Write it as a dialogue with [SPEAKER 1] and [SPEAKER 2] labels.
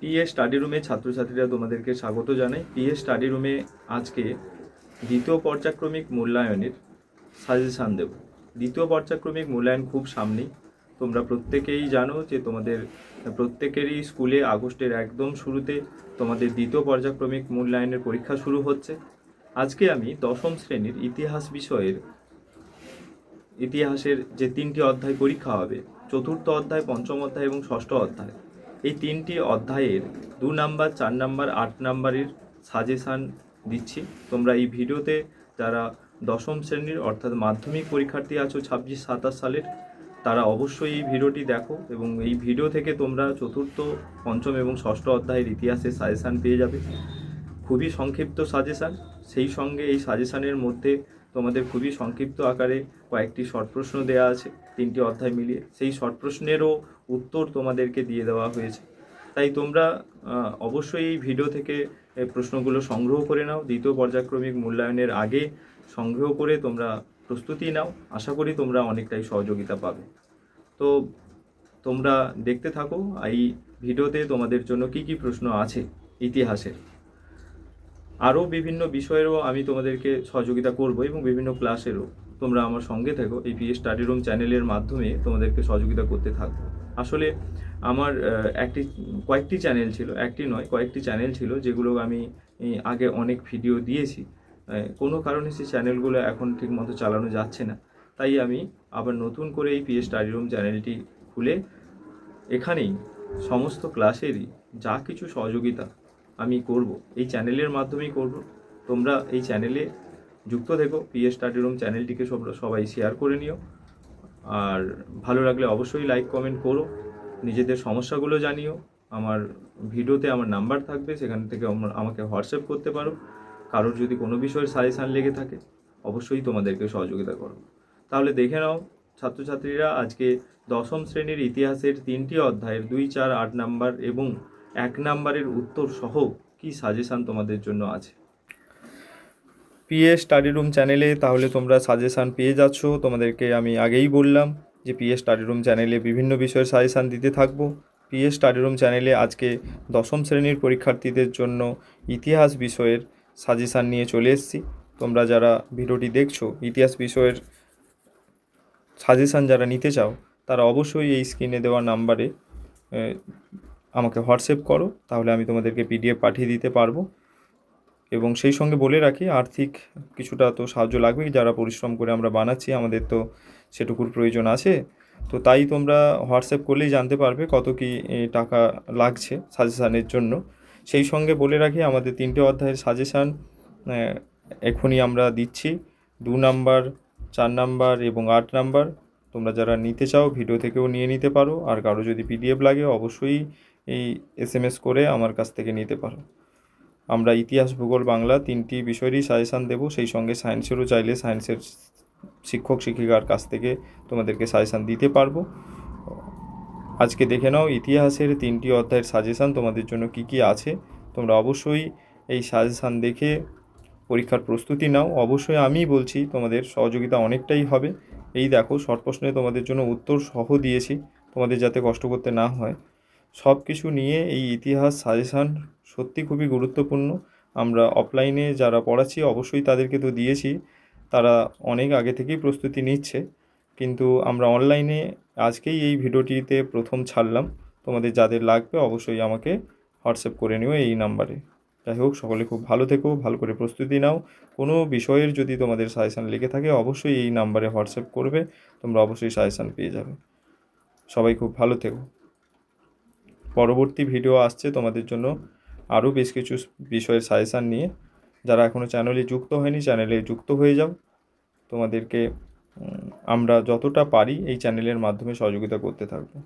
[SPEAKER 1] PA study রুমে ছাত্রছাত্রীরা তোমাদেরকে স্বাগত জানাই। পিএ স্টাডি রুমে আজকে দ্বিতীয় পর্যায়ক্রমিক মূল্যায়নের সাজেশান দেব। দ্বিতীয় পর্যায়ক্রমিক মূল্যায়ন খুব সামনেই। তোমরা প্রত্যেকেই জানো যে তোমাদের প্রত্যেকেরই স্কুলে আগস্টের একদম শুরুতে তোমাদের দ্বিতীয় পর্যায়ক্রমিক মূল্যায়নের পরীক্ষা শুরু হচ্ছে। আজকে আমি দশম শ্রেণীর ইতিহাস বিষয়ের ইতিহাসের যে 3টি অধ্যায় পরীক্ষা হবে, চতুর্থ অধ্যায়, পঞ্চম অধ্যায় এবং ষষ্ঠ অধ্যায়, এই 3টি অধ্যায়ের 2 নাম্বার, 4 নাম্বার, 8 নাম্বারের সাজেশান দিচ্ছি। তোমরা এই ভিডিওতে যারা দশম শ্রেণীর অর্থাৎ মাধ্যমিক পরীক্ষার্থী আছো 26-27 সালের, তারা অবশ্যই এই ভিডিওটি দেখো এবং এই ভিডিও থেকে তোমরা চতুর্থ, পঞ্চম এবং ষষ্ঠ অধ্যায়ের ইতিহাসের সাজেশান পেয়ে যাবে। খুবই সংক্ষিপ্ত সাজেশান, সেই সঙ্গে এই সাজেশানের মধ্যে তোমাদের খুবই সংক্ষিপ্ত আকারে কয়েকটি শর্ট প্রশ্ন দেওয়া আছে 3টি অধ্যায় মিলিয়ে। সেই শর্ট প্রশ্নেরও উত্তর তোমাদেরকে দিয়ে দেওয়া হয়েছে। তাই তোমরা অবশ্যই এই ভিডিও থেকে প্রশ্নগুলো সংগ্রহ করে নাও। দ্বিতীয় পর্যায়ক্রমিক মূল্যায়নের আগে সংগ্রহ করে তোমরা প্রস্তুতি নাও। আশা করি তোমরা অনেকটাই সহযোগিতা পাবে। তো তোমরা দেখতে থাকো এই ভিডিওতে তোমাদের জন্য কি কি প্রশ্ন আছে ইতিহাসের। আরও বিভিন্ন বিষয়েরও আমি তোমাদেরকে সহযোগিতা করব এবং বিভিন্ন ক্লাসেরও তোমরা আমার সঙ্গে থেকো। এই পিএ স্টাডি রুম চ্যানেলের মাধ্যমে তোমাদেরকে সহযোগিতা করতে থাকবো। আসলে আমার কয়েকটি চ্যানেল ছিল, একটি নয় কয়েকটি চ্যানেল ছিল, যেগুলো আমি আগে অনেক ভিডিও দিয়েছি। কোনো কারণে সেই চ্যানেলগুলো এখন ঠিকমতো চালানো যাচ্ছে না। তাই আমি আবার নতুন করে এই পিএ স্টাডি রুম চ্যানেলটি খুলে এখানেই সমস্ত ক্লাসেরই যা কিছু সহযোগিতা আমি করব এই চ্যানেলের মাধ্যমেই করব। তোমরা এই চ্যানেলে যুক্ত থেকো। পিএ স্টাডি রুম চ্যানেলটিকে সবাই শেয়ার করে নিও। আর ভালো লাগলে অবশ্যই লাইক কমেন্ট করো। নিজেদের সমস্যাগুলো জানিও। আমার ভিডিওতে আমার নাম্বার থাকবে, সেখান থেকে আমাকে হোয়াটসঅ্যাপ করতে পারো। কারোর যদি কোনো বিষয়ের সাজেশান লেগে থাকে অবশ্যই তোমাদেরকে সহযোগিতা করো। তাহলে দেখে নাও ছাত্রছাত্রীরা, আজকে দশম শ্রেণীর ইতিহাসের 3টি অধ্যায়ের 2, 4, 8 নাম্বার এবং 1 নাম্বারের উত্তর সহ কি সাজেশান তোমাদের জন্য আছে। পিএ স্টাডি রুম চ্যানেলে তাহলে তোমরা সাজেশান পেয়ে যাচ্ছ। তোমাদেরকে আমি আগেই বললাম যে পিএ স্টাডি রুম চ্যানেলে বিভিন্ন বিষয়ের সাজেশান দিতে থাকবো। পিএ স্টাডি রুম চ্যানেলে আজকে দশম শ্রেণীর পরীক্ষার্থীদের জন্য ইতিহাস বিষয়ের সাজেশান নিয়ে চলে এসেছি। তোমরা যারা ভিডিওটি দেখছো, ইতিহাস বিষয়ের সাজেশান যারা নিতে চাও, তারা অবশ্যই এই স্ক্রিনে দেওয়া নাম্বারে আমাকে হোয়াটসঅ্যাপ করো, তাহলে আমি তোমাদেরকে পিডিএফ পাঠিয়ে দিতে পারবো। এবং সেই সঙ্গে বলে রাখি, আর্থিক কিছুটা তো সাহায্য লাগবেই। যারা পরিশ্রম করে আমরা বানাচ্ছি, আমাদের তো সেটুকুর প্রয়োজন আছে। তো তাই তোমরা হোয়াটসঅ্যাপ করলেই জানতে পারবে কত কি টাকা লাগছে সাজেশানের জন্য। সেই সঙ্গে বলে রাখি, আমাদের 3টে অধ্যায়ের সাজেশান এখনই আমরা দিচ্ছি। 2 নাম্বার, 4 নাম্বার এবং 8 নাম্বার। তোমরা যারা নিতে চাও ভিডিও থেকেও নিয়ে নিতে পারো। আর কারো যদি পিডিএফ লাগে অবশ্যই এই SMS করে আমার কাছ থেকে নিতে পারো। আমরা ইতিহাস, ভূগোল, বাংলা 3টি বিষয়েরই সাজেশান দেবো। সেই সঙ্গে সায়েন্সেরও চাইলে সায়েন্সের শিক্ষক শিক্ষিকার কাছ থেকে তোমাদেরকে সাজেশান দিতে পারবো। আজকে দেখে নাও ইতিহাসের 3টি অধ্যায়ের সাজেশান তোমাদের জন্য কি কি আছে। তোমরা অবশ্যই এই সাজেশান দেখে পরীক্ষার প্রস্তুতি নাও। অবশ্যই আমি বলছি তোমাদের সহযোগিতা অনেকটাই হবে। এই দেখো, শর্ট প্রশ্নে তোমাদের জন্য উত্তর সহ দিয়েছি, তোমাদের যাতে কষ্ট করতে না হয়। সব কিছু নিয়ে এই ইতিহাস সাজেশান সত্যি খুবই গুরুত্বপূর্ণ। আমরা অফলাইনে যারা পড়াচ্ছি অবশ্যই তাদেরকে তো দিয়েছি, তারা অনেক আগে থেকেই প্রস্তুতি নিচ্ছে, কিন্তু আমরা অনলাইনে আজকেই এই ভিডিওটিতে প্রথম ছাড়লাম। তোমাদের যাদের লাগবে অবশ্যই আমাকে হোয়াটসঅ্যাপ করে নিও এই নাম্বারে। যাই হোক, সকলে খুব ভালো থেকো, ভালো করে প্রস্তুতি নাও। কোনো বিষয়ের যদি তোমাদের সাজেশান লেগে থাকে অবশ্যই এই নাম্বারে হোয়াটসঅ্যাপ করবে, তোমরা অবশ্যই সাজেশান পেয়ে যাবে। সবাই খুব ভালো থেকো। পরবর্তী ভিডিও আসছে তোমাদের জন্য আরও বেশ কিছু বিষয়ের সাজেশান নিয়ে। যারা এখনও চ্যানেলে যুক্ত হয়নি, চ্যানেলে যুক্ত হয়ে যাও। তোমাদেরকে আমরা যতটা পারি এই চ্যানেলের মাধ্যমে সহযোগিতা করতে থাকবো।